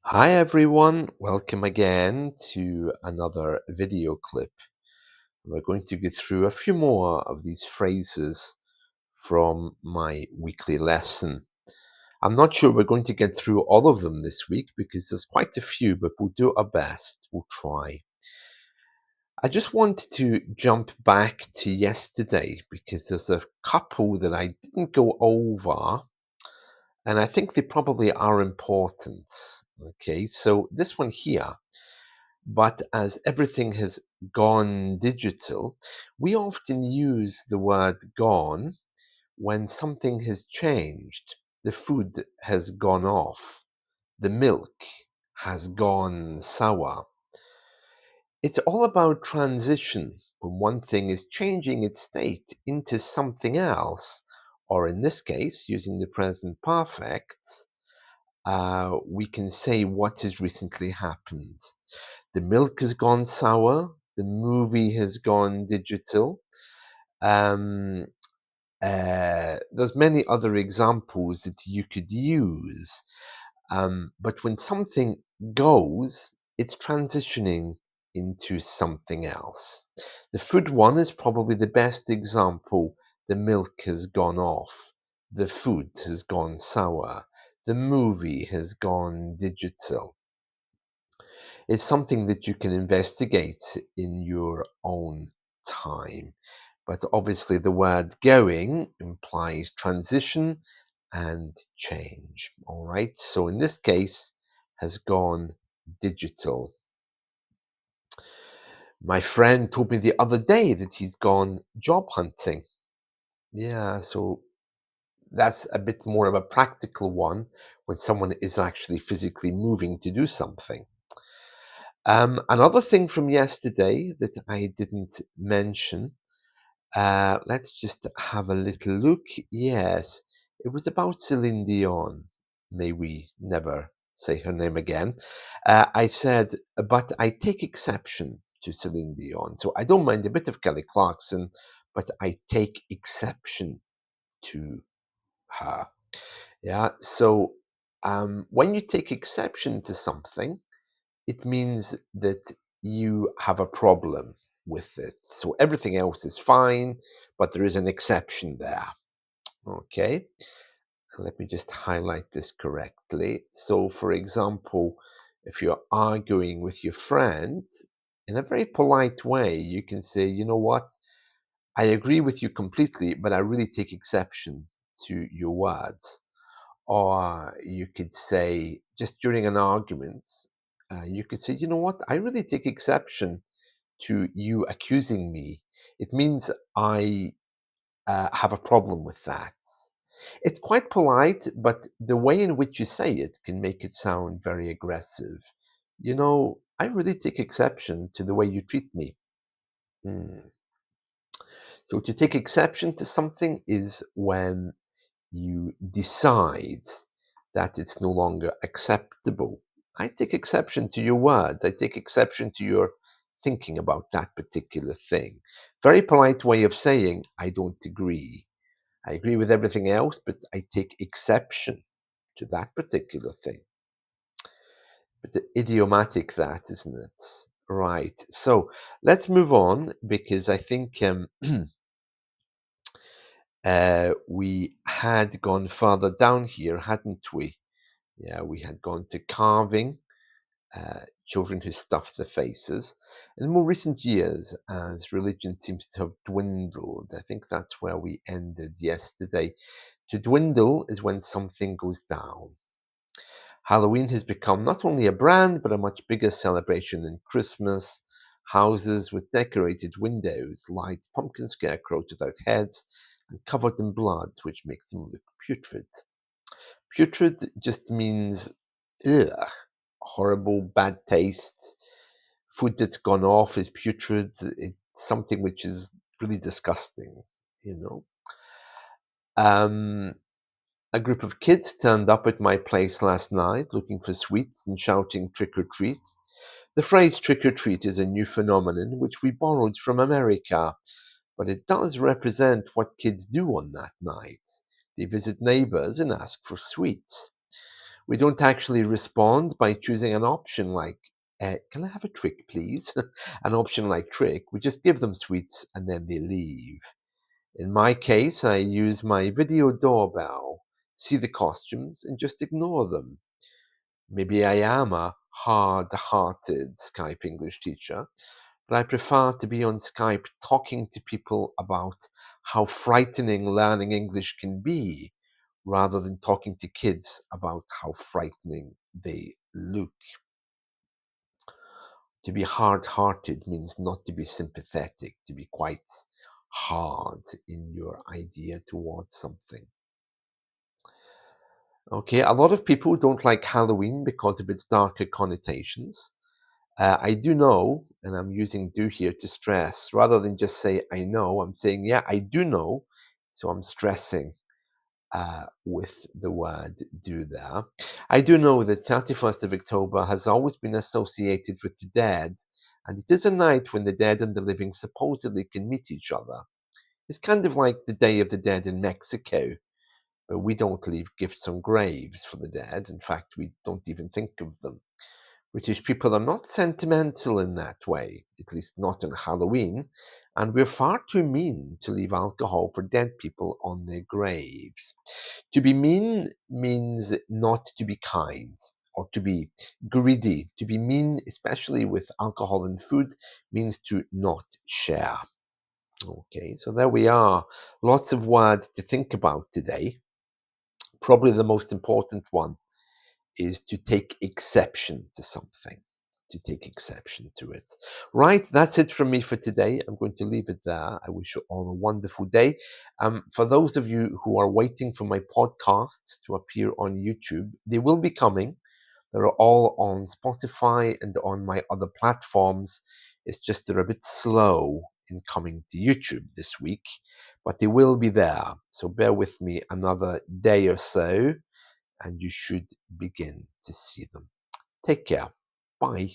Hi everyone, welcome again to another video clip. We're going to go through a few more of these phrases from my weekly lesson. I'm not sure we're going to get through all of them this week because there's quite a few, but we'll do our best. We'll try. I just want to jump back to yesterday because there's a couple that I didn't go over, and I think they probably are important. Okay, so this one here. But as everything has gone digital, we often use the word gone when something has changed. The food has gone off. The milk has gone sour. It's all about transition when one thing is changing its state into something else, or in this case, using the present perfect, we can say what has recently happened. The milk has gone sour. The movie has gone digital. Um, there's many other examples that you could use. But when something goes, it's transitioning into something else. The food one is probably the best example. The milk has gone off. The food has gone sour. The movie has gone digital. It's something that you can investigate in your own time. But obviously, the word going implies transition and change. All right. So in this case, has gone digital. My friend told me the other day that he's gone job hunting. Yeah. So that's a bit more of a practical one when someone is actually physically moving to do something. Another thing from yesterday that I didn't mention, let's just have a little look. Yes, it was about Celine Dion. May we never say her name again. I said, but I take exception to Celine Dion. So I don't mind a bit of Kelly Clarkson, but I take exception to her. Yeah. So when you take exception to something, it means that you have a problem with it. So everything else is fine, but there is an exception there. Okay, let me just highlight this correctly. So, for example, if you're arguing with your friend, in a very polite way, you can say, you know what, I agree with you completely, but I really take exception to your words. Or you could say, just during an argument, you could say, you know what, I really take exception to you accusing me. It means I have a problem with that. It's quite polite, but the way in which you say it can make it sound very aggressive. You know, I really take exception to the way you treat me. Hmm. So to take exception to something is when you decide that it's no longer acceptable. I take exception to your words. I take exception to your thinking about that particular thing. Very polite way of saying, I don't agree. I agree with everything else, but I take exception to that particular thing. But the idiomatic that, isn't it? Right. So let's move on because I think we had gone further down here, hadn't we? Yeah, we had gone to carving, children who stuff their faces. In more recent years, as religion seems to have dwindled, I think that's where we ended yesterday. To dwindle is when something goes down. Halloween has become not only a brand, but a much bigger celebration than Christmas. Houses with decorated windows, lights, pumpkin scarecrows without heads, and covered in blood, which make them look putrid. Putrid just means ugh, horrible, bad taste. Food that's gone off is putrid. It's something which is really disgusting, you know. Um, a group of kids turned up at my place last night looking for sweets and shouting trick or treat. The phrase trick or treat is a new phenomenon which we borrowed from America, but it does represent what kids do on that night. They visit neighbors and ask for sweets. We don't actually respond by choosing an option like, can I have a trick, please? An option like trick. We just give them sweets and then they leave. In my case, I use my video doorbell, see the costumes, and just ignore them. Maybe I am a hard hearted Skype English teacher, but I prefer to be on Skype talking to people about how frightening learning English can be rather than talking to kids about how frightening they look. To be hard hearted means not to be sympathetic, to be quite hard in your idea towards something. Okay, a lot of people don't like Halloween because of its darker connotations. I do know, and I'm using do here to stress rather than just say I know, I'm saying, yeah, I do know. So I'm stressing with the word do there. I do know that 31st of October has always been associated with the dead, and it is a night when the dead and the living supposedly can meet each other. It's kind of like the Day of the Dead in Mexico, but we don't leave gifts on graves for the dead. In fact, we don't even think of them. British people are not sentimental in that way, at least not on Halloween, and we're far too mean to leave alcohol for dead people on their graves. To be mean means not to be kind or to be greedy. To be mean, especially with alcohol and food, means to not share. Okay, so there we are. Lots of words to think about today. Probably the most important one is to take exception to something, to take exception to it. Right, that's it from me for today. I'm going to leave it there. I wish you all a wonderful day. For those of you who are waiting for my podcasts to appear on YouTube, they will be coming. They're all on Spotify and on my other platforms. It's just they're a bit slow in coming to YouTube this week, but they will be there. So bear with me another day or so and you should begin to see them. Take care. Bye.